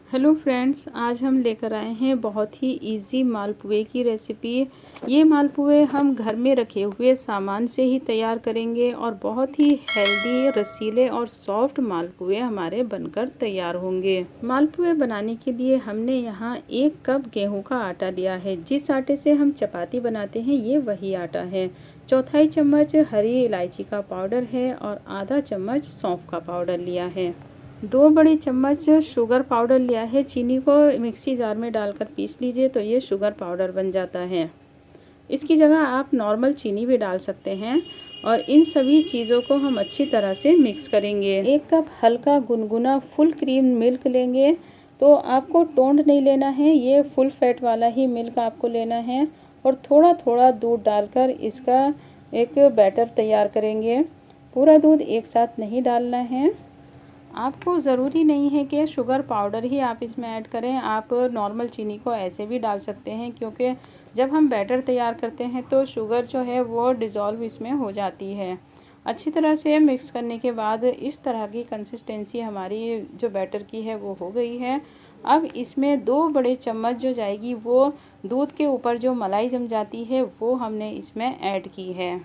Hello friends, आज हम लेकर आए हैं बहुत ही इजी मालपुए की रेसिपी। ये मालपुए हम घर में रखे हुए सामान से ही तैयार करेंगे और बहुत ही हेल्दी, रसीले और सॉफ्ट मालपुए हमारे बनकर तैयार होंगे। मालपुए बनाने के लिए हमने यहाँ 1 कप गेहूं का आटा लिया है। जिस आटे से हम चपाती बनाते हैं ये वही आटा है। चौथाई चम्मच हरी इलायची का पाउडर है और आधा चम्मच सौंफ का पाउडर लिया है। 2 बड़ी चम्मच शुगर पाउडर लिया है। चीनी को मिक्सी जार में डालकर पीस लीजिए तो ये शुगर पाउडर बन जाता है। इसकी जगह आप नॉर्मल चीनी भी डाल सकते हैं। और इन सभी चीज़ों को हम अच्छी तरह से मिक्स करेंगे। 1 कप हल्का गुनगुना फुल क्रीम मिल्क लेंगे। तो आपको टोंड नहीं लेना है, ये फुल फैट वाला ही मिल्क आपको लेना है। और थोड़ा थोड़ा दूध डालकर इसका एक बैटर तैयार करेंगे। पूरा दूध एक साथ नहीं डालना है। आपको ज़रूरी नहीं है कि शुगर पाउडर ही आप इसमें ऐड करें, आप नॉर्मल चीनी को ऐसे भी डाल सकते हैं, क्योंकि जब हम बैटर तैयार करते हैं तो शुगर जो है वो डिज़ोल्व इसमें हो जाती है। अच्छी तरह से मिक्स करने के बाद इस तरह की कंसिस्टेंसी हमारी जो बैटर की है वो हो गई है। अब इसमें 2 बड़े चम्मच जो जाएगी वो दूध के ऊपर जो मलाई जम जाती है वो हमने इसमें ऐड की है।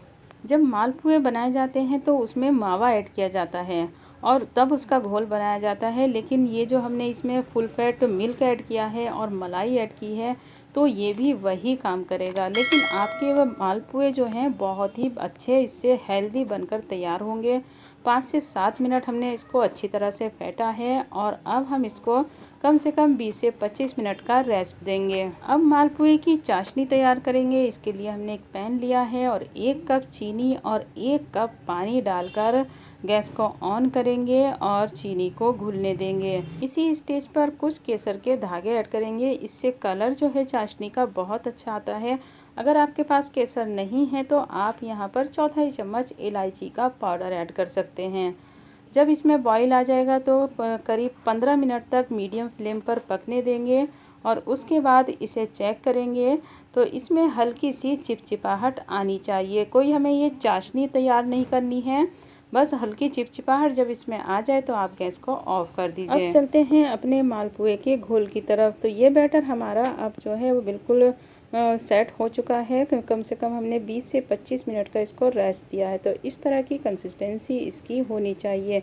जब मालपुए बनाए जाते हैं तो उसमें मावा ऐड किया जाता है और तब उसका घोल बनाया जाता है। लेकिन ये जो हमने इसमें फुल फैट मिल्क ऐड किया है और मलाई ऐड की है तो ये भी वही काम करेगा। लेकिन आपके वो मालपुए जो हैं बहुत ही अच्छे, इससे हेल्दी बनकर तैयार होंगे। 5 से 7 मिनट हमने इसको अच्छी तरह से फेंटा है और अब हम इसको कम से कम 20 से 25 मिनट का रेस्ट देंगे। अब मालपुए की चाशनी तैयार करेंगे। इसके लिए हमने एक पैन लिया है और 1 कप चीनी और 1 कप पानी डालकर गैस को ऑन करेंगे और चीनी को घुलने देंगे। इसी स्टेज पर कुछ केसर के धागे ऐड करेंगे। इससे कलर जो है चाशनी का बहुत अच्छा आता है। अगर आपके पास केसर नहीं है तो आप यहाँ पर चौथाई चम्मच इलायची का पाउडर ऐड कर सकते हैं। जब इसमें बॉईल आ जाएगा तो करीब 15 मिनट तक मीडियम फ्लेम पर पकने देंगे और उसके बाद इसे चेक करेंगे तो इसमें हल्की सी चिपचिपाहट आनी चाहिए। कोई हमें ये चाशनी तैयार नहीं करनी है, बस हल्की चिपचिपाहट जब इसमें आ जाए तो आप गैस को ऑफ कर दीजिए। अब चलते हैं अपने मालपुए के घोल की तरफ। तो ये बैटर हमारा अब जो है वो बिल्कुल सेट हो चुका है। कम से कम हमने 20 से 25 मिनट का इसको रेस्ट दिया है। तो इस तरह की कंसिस्टेंसी इसकी होनी चाहिए।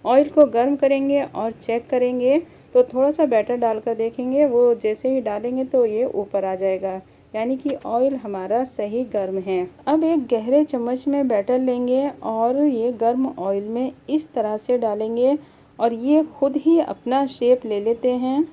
ऑयल को गर्म करेंगे और चेक करेंगे तो थोड़ा सा बैटर डालकर देखेंगे, वो जैसे ही डालेंगे तो ये ऊपर आ जाएगा, यानी कि ऑयल हमारा सही गर्म है। अब एक गहरे चम्मच में बैटर लेंगे और ये गर्म ऑयल में इस तरह से डालेंगे और ये खुद ही अपना शेप ले लेते हैं।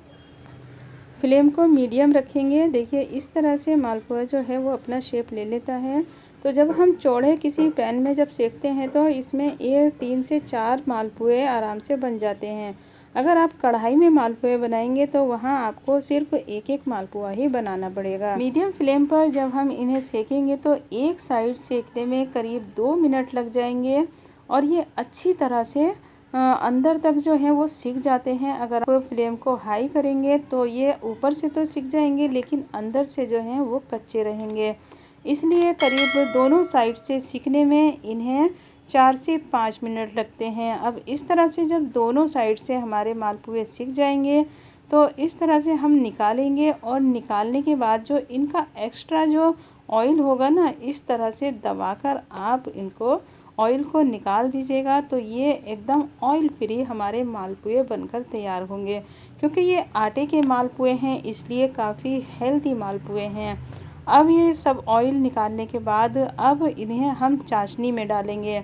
फ्लेम को मीडियम रखेंगे। देखिए इस तरह से मालपुआ जो है वो अपना शेप ले लेता है। तो जब हम चौड़े किसी पैन में जब सेकते हैं तो इसमें ये 3 से 4 मालपुए आराम से बन जाते हैं। अगर आप कढ़ाई में मालपुए बनाएंगे तो वहाँ आपको सिर्फ एक एक मालपुआ ही बनाना पड़ेगा। मीडियम फ्लेम पर जब हम इन्हें सेकेंगे तो एक साइड सेकने में करीब 2 मिनट लग जाएंगे और ये अच्छी तरह से अंदर तक जो है वो सिक जाते हैं। अगर आप फ्लेम को हाई करेंगे तो ये ऊपर से तो सिक जाएंगे लेकिन अंदर से जो है वो कच्चे रहेंगे। इसलिए करीब दोनों साइड से सिकने में इन्हें 4 से 5 मिनट लगते हैं। अब इस तरह से जब दोनों साइड से हमारे मालपुए सिक जाएंगे तो इस तरह से हम निकालेंगे और निकालने के बाद जो इनका एक्स्ट्रा जो ऑयल होगा ना, इस तरह से दबाकर आप इनको ऑयल को निकाल दीजिएगा तो ये एकदम ऑयल फ्री हमारे मालपुए बनकर तैयार होंगे। क्योंकि ये आटे के मालपुए हैं इसलिए काफ़ी हेल्दी मालपुए हैं। अब ये सब ऑयल निकालने के बाद अब इन्हें हम चाशनी में डालेंगे।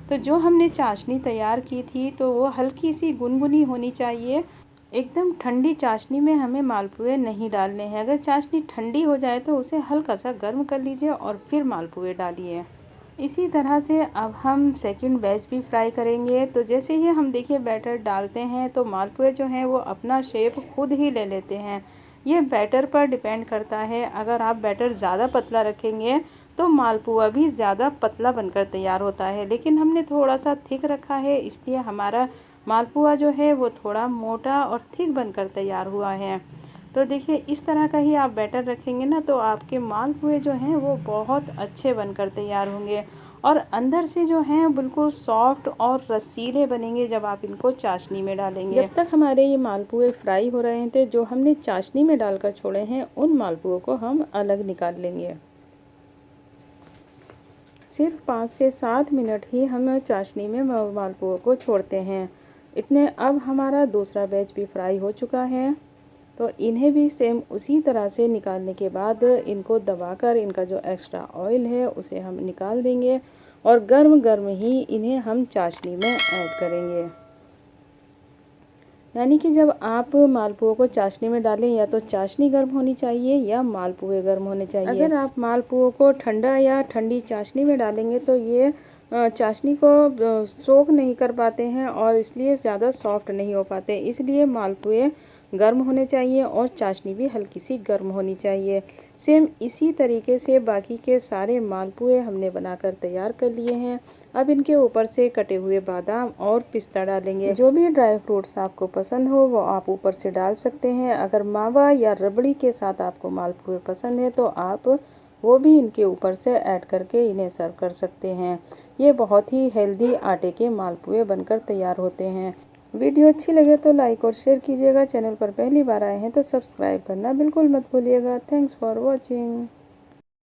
तो जो हमने चाशनी तैयार की थी तो वो हल्की सी गुनगुनी होनी चाहिए। एकदम ठंडी चाशनी में हमें मालपुए नहीं डालने हैं। अगर चाशनी ठंडी हो जाए तो उसे हल्का सा गर्म कर लीजिए और फिर मालपुए डालिए। इसी तरह से अब हम सेकंड बैच भी फ्राई करेंगे। तो जैसे ही हम देखिए बैटर डालते हैं तो मालपुए जो हैं वो अपना शेप खुद ही ले लेते हैं। ये बैटर पर डिपेंड करता है। अगर आप बैटर ज़्यादा पतला रखेंगे तो मालपुआ भी ज़्यादा पतला बनकर तैयार होता है, लेकिन हमने थोड़ा सा थिक रखा है इसलिए हमारा मालपुआ जो है वो थोड़ा मोटा और थिक बनकर तैयार हुआ है। तो देखिए इस तरह का ही आप बैटर रखेंगे ना तो आपके मालपुए जो हैं वो बहुत अच्छे बनकर तैयार होंगे। और अंदर से जो हैं बिल्कुल सॉफ्ट और रसीले बनेंगे जब आप इनको चाशनी में डालेंगे। जब तक हमारे ये मालपुए फ्राई हो रहे हैं तो जो हमने चाशनी में डालकर छोड़े हैं उन मालपुओं को हम अलग निकाल लेंगे। सिर्फ 5 से 7 मिनट ही हम चाशनी में मालपुओं को छोड़ते हैं। इतने अब हमारा दूसरा बैच भी फ्राई हो चुका है, तो इन्हें भी सेम उसी तरह से निकालने के बाद इनको दबाकर इनका जो एक्स्ट्रा ऑयल है उसे हम निकाल देंगे और गर्म गर्म ही इन्हें हम चाशनी में ऐड करेंगे। यानी कि जब आप मालपुओं को चाशनी में डालें या तो चाशनी गर्म होनी चाहिए या मालपुए गर्म होने चाहिए। अगर आप मालपुओं को ठंडा या ठंडी चाशनी में डालेंगे तो ये चाशनी को सोख नहीं कर पाते हैं और इसलिए ज़्यादा सॉफ्ट नहीं हो पाते। इसलिए मालपुए गर्म होने चाहिए और चाशनी भी हल्की सी गर्म होनी चाहिए। सेम इसी तरीके से बाकी के सारे मालपुए हमने बनाकर तैयार कर लिए हैं। अब इनके ऊपर से कटे हुए बादाम और पिस्ता डालेंगे। जो भी ड्राई फ्रूट्स आपको पसंद हो वो आप ऊपर से डाल सकते हैं। अगर मावा या रबड़ी के साथ आपको मालपुए पसंद है तो आप वो भी इनके ऊपर से ऐड करके इन्हें सर्व कर सकते हैं। ये बहुत ही हेल्दी आटे के मालपुए बनकर तैयार होते हैं। वीडियो अच्छी लगे तो लाइक और शेयर कीजिएगा। चैनल पर पहली बार आए हैं तो सब्सक्राइब करना बिल्कुल मत भूलिएगा। Thanks for watching.